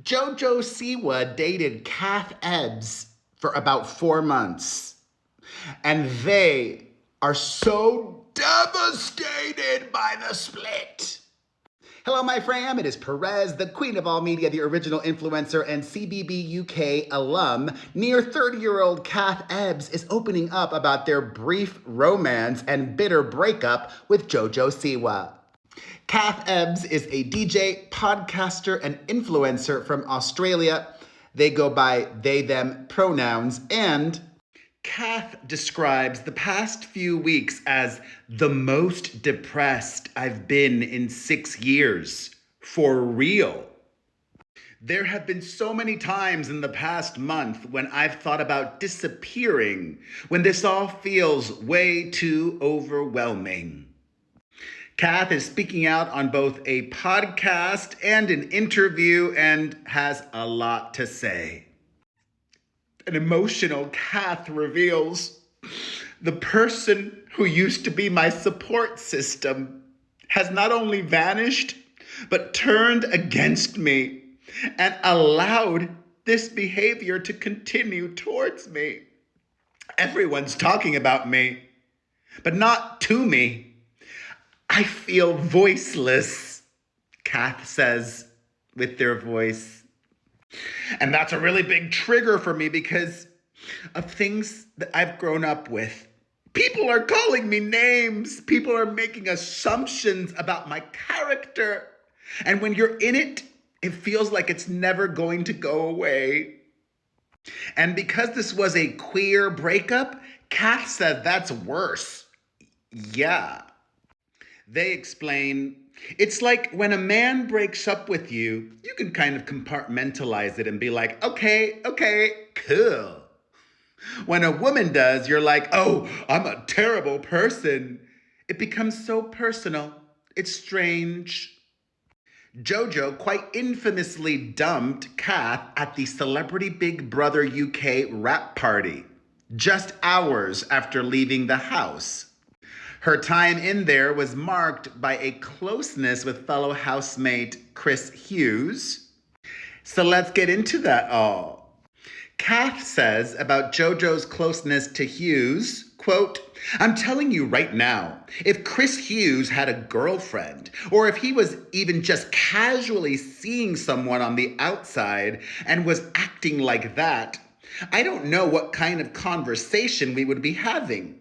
JoJo Siwa dated Kath Ebbs for about 4 months. And they are so devastated by the split. Hello, my fam. It is Perez, the queen of all media, the original influencer and CBB UK alum. Near 30-year-old Kath Ebbs is opening up about their brief romance and bitter breakup with JoJo Siwa. Kath Ebbs is a DJ, podcaster, and influencer from Australia. They go by they, them pronouns, and Kath describes the past few weeks as the most depressed I've been in 6 years. For real. There have been so many times in the past month when I've thought about disappearing, when this all feels way too overwhelming. Kath is speaking out on both a podcast and an interview and has a lot to say. An emotional Kath reveals, the person who used to be my support system has not only vanished, but turned against me and allowed this behavior to continue towards me. Everyone's talking about me, but not to me. I feel voiceless, Kath says with their voice. And that's a really big trigger for me because of things that I've grown up with. People are calling me names. People are making assumptions about my character. And when you're in it, it feels like it's never going to go away. And because this was a queer breakup, Kath said that's worse. Yeah. They explain, it's like when a man breaks up with you, you can kind of compartmentalize it and be like, okay, cool. When a woman does, you're like, oh, I'm a terrible person. It becomes so personal. It's strange. JoJo quite infamously dumped Kath at the Celebrity Big Brother UK rap party, just hours after leaving the house. Her time in there was marked by a closeness with fellow housemate Chris Hughes. So let's get into that all. Kath says about JoJo's closeness to Hughes, quote, I'm telling you right now, if Chris Hughes had a girlfriend, or if he was even just casually seeing someone on the outside and was acting like that, I don't know what kind of conversation we would be having.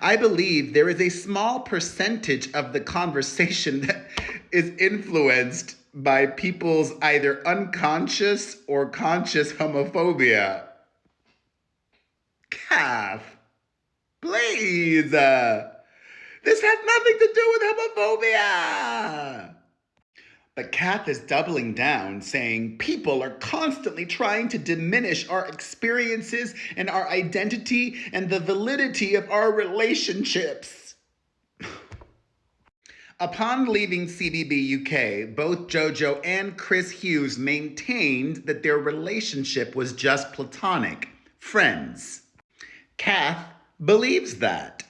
I believe there is a small percentage of the conversation that is influenced by people's either unconscious or conscious homophobia. Kath, please. This has nothing to do with homophobia. But Kath is doubling down, saying people are constantly trying to diminish our experiences and our identity and the validity of our relationships. Upon leaving CBB UK, both JoJo and Chris Hughes maintained that their relationship was just platonic, friends. Kath believes that.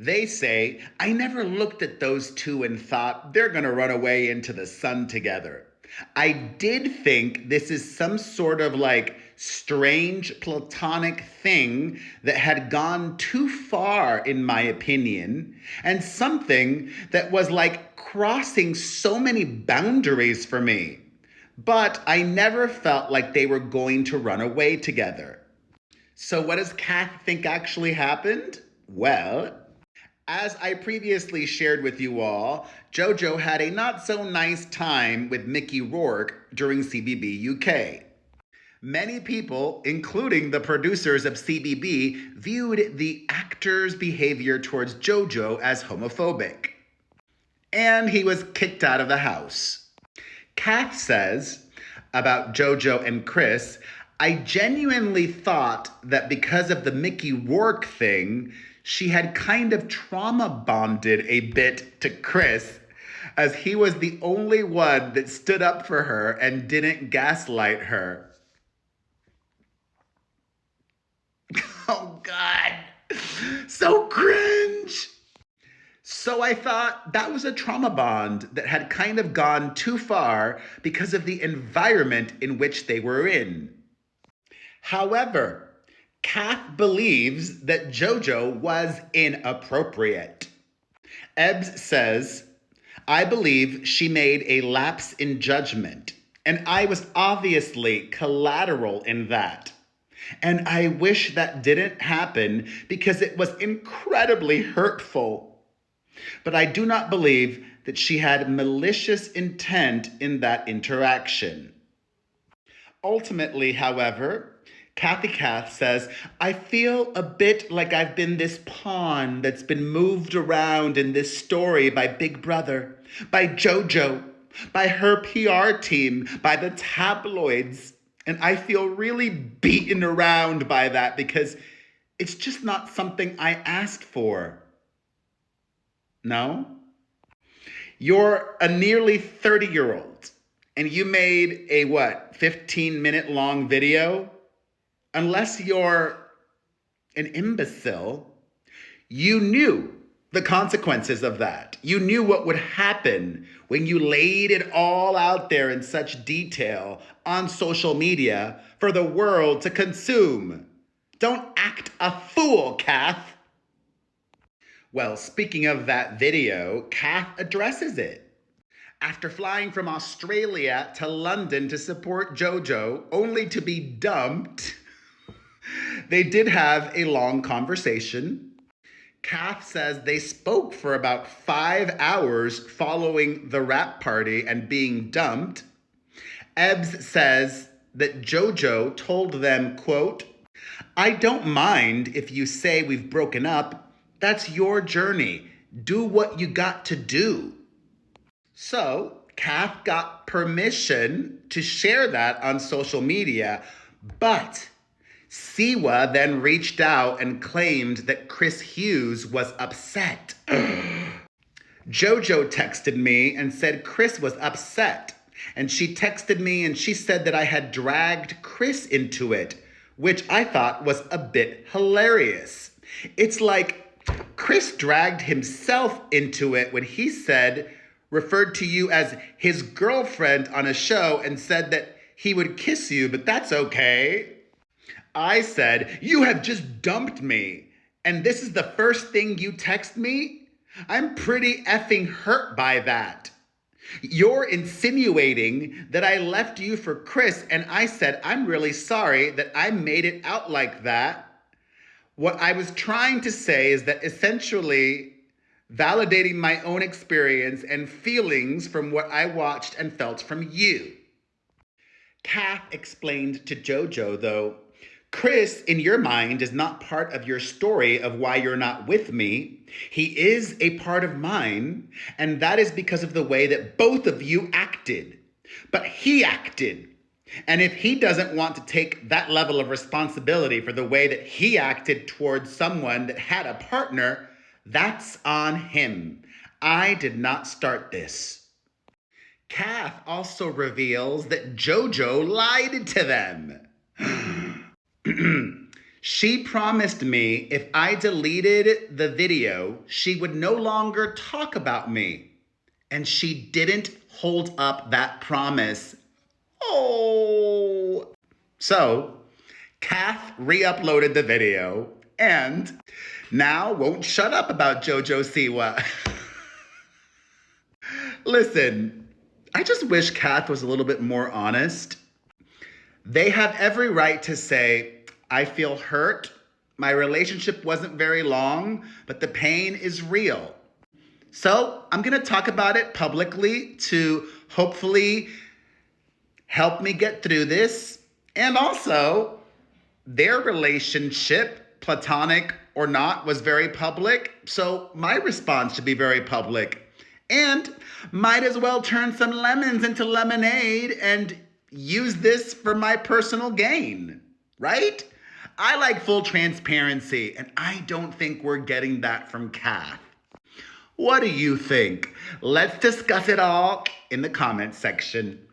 They say, I never looked at those two and thought they're going to run away into the sun together. I did think this is some sort of like strange platonic thing that had gone too far, in my opinion, and something that was like crossing so many boundaries for me. But I never felt like they were going to run away together. So what does Kath think actually happened? Well, as I previously shared with you all, JoJo had a not so nice time with Mickey Rourke during CBB UK. Many people, including the producers of CBB, viewed the actor's behavior towards JoJo as homophobic. And he was kicked out of the house. Kath says about JoJo and Chris, I genuinely thought that because of the Mickey Rourke thing, she had kind of trauma bonded a bit to Chris, as he was the only one that stood up for her and didn't gaslight her. Oh God, so cringe. So I thought that was a trauma bond that had kind of gone too far because of the environment in which they were in. However, Kath believes that JoJo was inappropriate. Ebbs says, I believe she made a lapse in judgment, and I was obviously collateral in that. And I wish that didn't happen because it was incredibly hurtful. But I do not believe that she had malicious intent in that interaction. Ultimately, however, Kathy Kath says, I feel a bit like I've been this pawn that's been moved around in this story by Big Brother, by JoJo, by her PR team, by the tabloids. And I feel really beaten around by that because it's just not something I asked for. No? You're a nearly 30-year-old and you made a 15-minute long video? Unless you're an imbecile, you knew the consequences of that. You knew what would happen when you laid it all out there in such detail on social media for the world to consume. Don't act a fool, Kath. Well, speaking of that video, Kath addresses it. After flying from Australia to London to support JoJo, only to be dumped, they did have a long conversation. Kath says they spoke for about 5 hours following the wrap party and being dumped. Ebbs says that JoJo told them, quote, I don't mind if you say we've broken up. That's your journey. Do what you got to do. So Kath got permission to share that on social media, but Siwa then reached out and claimed that Chris Hughes was upset. JoJo texted me and said Chris was upset. And she texted me and she said that I had dragged Chris into it, which I thought was a bit hilarious. It's like Chris dragged himself into it when he referred to you as his girlfriend on a show and said that he would kiss you, but that's okay. I said, you have just dumped me, and this is the first thing you text me? I'm pretty effing hurt by that. You're insinuating that I left you for Chris, and I said, I'm really sorry that I made it out like that. What I was trying to say is that essentially validating my own experience and feelings from what I watched and felt from you. Kath explained to JoJo, though, Chris, in your mind, is not part of your story of why you're not with me. He is a part of mine, and that is because of the way that both of you acted. But he acted. And if he doesn't want to take that level of responsibility for the way that he acted towards someone that had a partner, that's on him. I did not start this. Kath also reveals that JoJo lied to them. She promised me if I deleted the video, she would no longer talk about me. And she didn't hold up that promise. Oh. So, Kath re-uploaded the video and now won't shut up about JoJo Siwa. Listen, I just wish Kath was a little bit more honest. They have every right to say, I feel hurt. My relationship wasn't very long, but the pain is real. So I'm going to talk about it publicly to hopefully help me get through this. And also, their relationship, platonic or not, was very public. So my response should be very public. And might as well turn some lemons into lemonade and use this for my personal gain, right? I like full transparency, and I don't think we're getting that from Kath. What do you think? Let's discuss it all in the comments section.